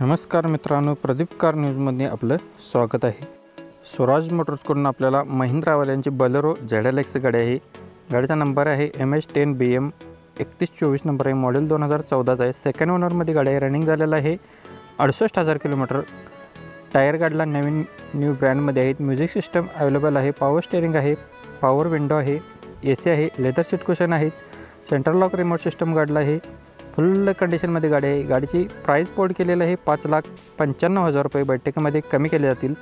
नमस्कार मित्रांनो, प्रदीप कार न्यूजमध्ये आपलं स्वागत आहे। स्वराज मोटर्सकडून आपल्याला महिंद्रावाल्यांची बलेरो ZLX गाडी आहे। गाडीचा नंबर आहे MH10BM 3124 नंबर आहे। मॉडेल 2014 आहे। सेकंड ओनरमध्ये गाडी आहे। रनिंग झालेला आहे 68,000 किलोमीटर। टायर गाडीला नवीन न्यू ब्रँडमध्ये आहेत। म्युझिक सिस्टम अवेलेबल आहे। पॉवर स्टीअरिंग आहे, पॉवर विंडो आहे, AC आहे, लेदर सीट कुशन आहेत, सेंट्रल लॉक रिमोट सिस्टम गाडीला आहे। फुल कंडिशनमध्ये गाडी आहे। गाडीची प्राइस बोर्ड केलेलं आहे 5,95,000 रुपये। बैठकीमध्ये कमी केले जातील।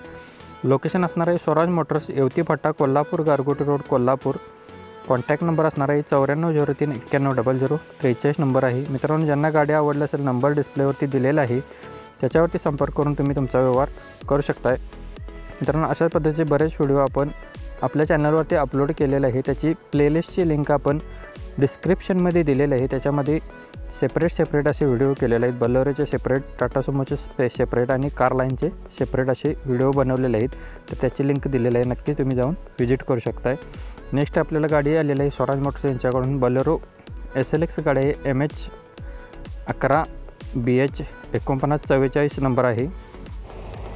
लोकेशन असणार आहे स्वराज मोटर्स, येवती फाटा, Kolhapur, Gargoti road, Kolhapur. Contact number असणार आहे 9403910043 नंबर आहे। मित्रांनो, ज्यांना गाडी आवडली असेल नंबर डिस्प्लेवरती दिलेला आहे, त्याच्यावरती संपर्क करून तुम्ही तुमचा व्यवहार करू शकताय। मित्रांनो, अशा पद्धतीचे बरेच व्हिडिओ आपण आपल्या चॅनलवरती अपलोड केलेले आहे। त्याची प्लेलिस्टची लिंक आपण डिस्क्रिप्शनमध्ये दिलेली आहे। त्याच्यामध्ये सेपरेट असे व्हिडिओ केलेले आहेत। बलेरोचे सेपरेट, टाटा सुमोचे सेपरेट आणि कार लाईनचे सेपरेट असे व्हिडिओ बनवलेले आहेत। तर त्याची लिंक दिलेली आहे, नक्की तुम्ही जाऊन व्हिजिट करू शकताय। नेक्स्ट आपल्याला गाडी आलेली आहे स्वराज मोटर्स यांच्याकडून बलेरो SLX गाडी आहे। MH11BH 4944 नंबर आहे।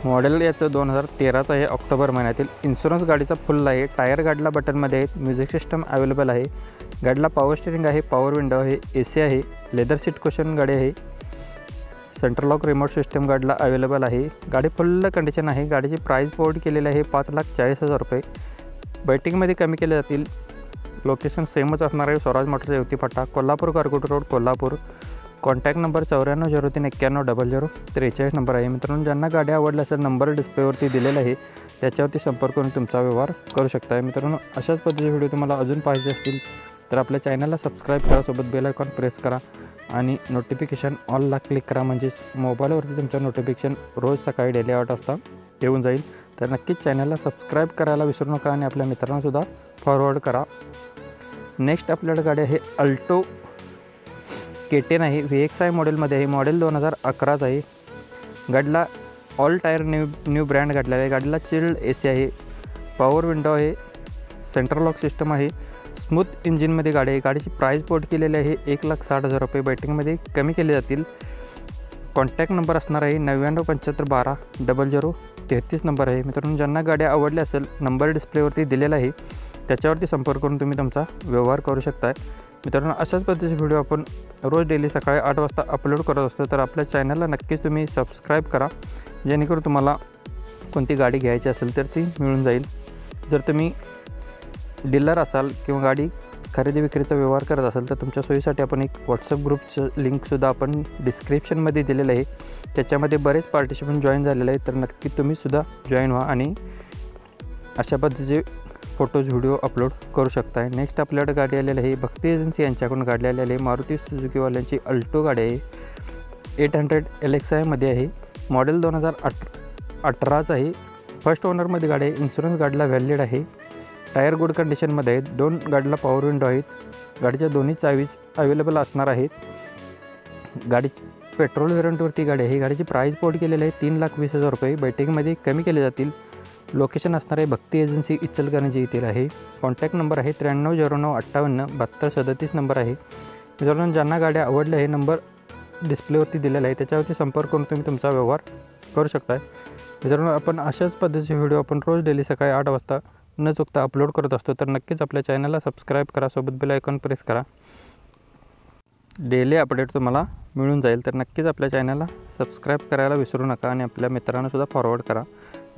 मॉडेल याचं 2013चं आहे, ऑक्टोबर महिन्यातील। इन्शुरन्स गाडीचा फुल आहे। टायर गाडीला बटनमध्ये आहेत। म्युझिक सिस्टम अवेलेबल आहे। गाडीला पॉवर स्टीअरिंग आहे, पॉवर विंडो आहे, AC आहे, लेदर सीट कुशन गाडी आहे, सेंट्रल लॉक रिमोट सिस्टम गाडीला अवेलेबल आहे। गाडी फुल कंडिशन आहे। गाडीची प्राइस बोर्ड केलेली आहे 5,40,000 रुपये। बैठकीमध्ये कमी केले जातील। लोकेशन सेमच असणार आहे, स्वराज मोटर्स, येवती फाटा, Kolhapur, Gargoti road, Kolhapur. Contact number 9403910043 number आहे। मित्रांनो, ज्यांना गाडी आवडली असेल नंबर डिस्प्लेवरती दिलेला आहे, त्याच्यावरती संपर्क करून तुमचा व्यवहार करू शकता। मित्रांनो, अशाच पद्धतीचे व्हिडिओ तुम्हाला अजून पाहिजे असतील तर आपल्या चॅनलला सबस्क्राईब करा, सोबत बेल आयकॉन प्रेस करा आणि नोटिफिकेशन ऑलला क्लिक करा, म्हणजेच मोबाईलवरती तुमचं नोटिफिकेशन रोज सकाळी डेली 8 वाजता येऊन जाईल। तर नक्कीच चॅनलला सबस्क्राईब करायला विसरू नका आणि आपल्या मित्रांनासुद्धा फॉरवर्ड करा। नेक्स्ट आपल्याकडे गाडी आहे अल्टो K10 आहे। VXI मॉडेलमध्ये आहे। मॉडेल 2011 आहे। गाडीला ऑल टायर न्यू ब्रँड गाडलेला आहे। गाडीला चिल्ड AC आहे, पॉवर विंडो आहे, सेंट्रल लॉक सिस्टम आहे, स्मूथ इंजिनमध्ये गाडी आहे। गाडीची प्राइस बोर्ड केलेली आहे 1,60,000 रुपये। बैठकीमध्ये कमी केले जातील। कॉन्टॅक्ट नंबर असणार आहे 9975120033 नंबर आहे। मित्रांनो, ज्यांना गाडी आवडली असेल नंबर डिस्प्लेवरती दिलेला आहे, त्याच्यावरती संपर्क करून तुम्ही तुमचा व्यवहार करू शकताय। मित्रांनो, अशाच पद्धतीचे व्हिडिओ आपण रोज डेली सकाळी 8 वाजता अपलोड करत असतो। तर आपल्या चॅनलला नक्कीच तुम्ही सबस्क्राईब करा, जेणेकरून तुम्हाला कोणती गाडी घ्यायची असेल तर ती मिळून जाईल। जर तुम्ही डीलर असाल किंवा गाडी खरेदी विक्रीचा व्यवहार करत असाल तर तुमच्या सोयीसाठी आपण एक व्हॉट्सअप ग्रुपचं लिंकसुद्धा आपण डिस्क्रिप्शनमध्ये दिलेलं आहे। त्याच्यामध्ये बरेच पार्टिसिपंट जॉईन झालेले आहेत, तर नक्की तुम्हीसुद्धा जॉईन व्हा आणि अशा पद्धतीचे फोटोज व्हिडिओ अपलोड करू शकताय। नेक्स्ट आपल्याकडे गाडी आलेली आहे भक्ती एजन्सी यांच्याकडून गाडी आलेली आहे। मारुती सुझुकीवाल्यांची अल्टो गाडी आहे। 800 LXI मध्ये आहे। मॉडेल 2018चं आहे। फर्स्ट ओनरमध्ये गाडी आहे। इन्शुरन्स गाडीला व्हॅलिड आहे। टायर गुड कंडिशनमध्ये आहेत। 2 गाडीला पॉवर विंडो आहेत। गाडीच्या दोन्ही चावीज अवेलेबल असणार आहेत। गाडीची पेट्रोल व्हेरियंटवरती गाडी आहे। गाडीची प्राइस बोर्ड केलेली आहे 3,20,000 रुपये। बैठकीमध्ये कमी केले जातील। लोकेशन असणार आहे भक्ती एजन्सी, इचलकरंजी येथील आहे। कॉन्टॅक्ट नंबर आहे 9309587237 नंबर आहे। मित्रांनो, ज्यांना गाड्या आवडल्या आहे नंबर डिस्प्लेवरती दिलेला आहे, त्याच्यावरती संपर्क करून तुम्ही तुमचा व्यवहार करू शकताय। मित्रांनो, आपण अशाच पद्धतीचे व्हिडिओ आपण रोज डेली सकाळी 8 वाजता न चुकता अपलोड करत असतो। तर नक्कीच आपल्या चॅनलला सबस्क्राईब करा, सोबत बेल आयकॉन प्रेस करा, डेली अपडेट तुम्हाला मिळून जाईल। तर नक्कीच आपल्या चॅनलला सबस्क्राईब करायला विसरू नका आणि आपल्या मित्रांनासुद्धा फॉरवर्ड करा,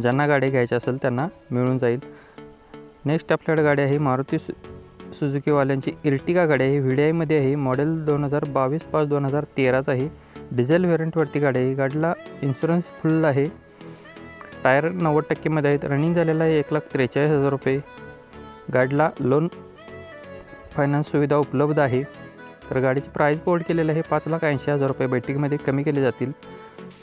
ज्यांना गाडी घ्यायची असेल त्यांना मिळून जाईल। नेक्स्ट आपल्याकडे गाडी आहे मारुती सुझुकीवाल्यांची इर्टिगा गाडी आहे। VDIमध्ये आहे। मॉडेल 2022-5-2013 आहे। डिझेल व्हेरियंटवरती गाडी आहे। गाडीला इन्शुरन्स फुल आहे। टायर 90% मध्ये आहेत। रनिंग झालेला आहे 1,43,000 रुपये। गाडीला लोन फायनान्स सुविधा उपलब्ध आहे। तर गाडीची प्राइस बोर्ड केलेली आहे 5,80,000 रुपये। बैठकीमध्ये कमी केले जातील।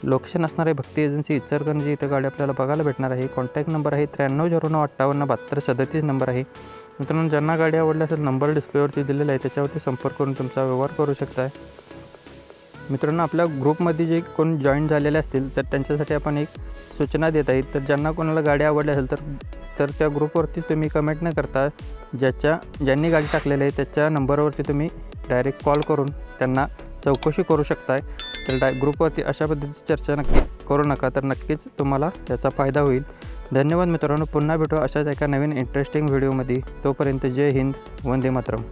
लोकेशन असणार आहे भक्ती एजन्सी, इचलकरंजी, इथं गाडी आपल्याला बघायला भेटणार आहे। कॉन्टॅक्ट नंबर आहे 9309587237 नंबर आहे। मित्रांनो, ज्यांना गाडी आवडली असेल नंबर डिस्प्लेवरती दिलेला आहे, त्याच्यावरती संपर्क करून तुमचा व्यवहार करू शकताय। मित्रांनो, आपल्या ग्रुपमध्ये जे कोण जॉईन झालेले असतील तर त्यांच्यासाठी आपण एक सूचना देत आहे। तर ज्यांना कोणाला गाडी आवडली असेल तर त्या ग्रुपवरती तुम्ही कमेंट न करता ज्यांनी गाडी टाकलेली आहे त्याच्या नंबरवरती तुम्ही डायरेक्ट कॉल करून त्यांना चौकशी करू शकताय। तर ग्रुपवरती अशा पद्धतीची चर्चा नक्की करू नका, तर नक्कीच तुम्हाला याचा फायदा होईल. धन्यवाद मित्रांनो. पुन्हा भेटू अशाच एका नवीन इंटरेस्टिंग व्हिडिओमध्ये. तोपर्यंत जय हिंद, वंदे मातरम.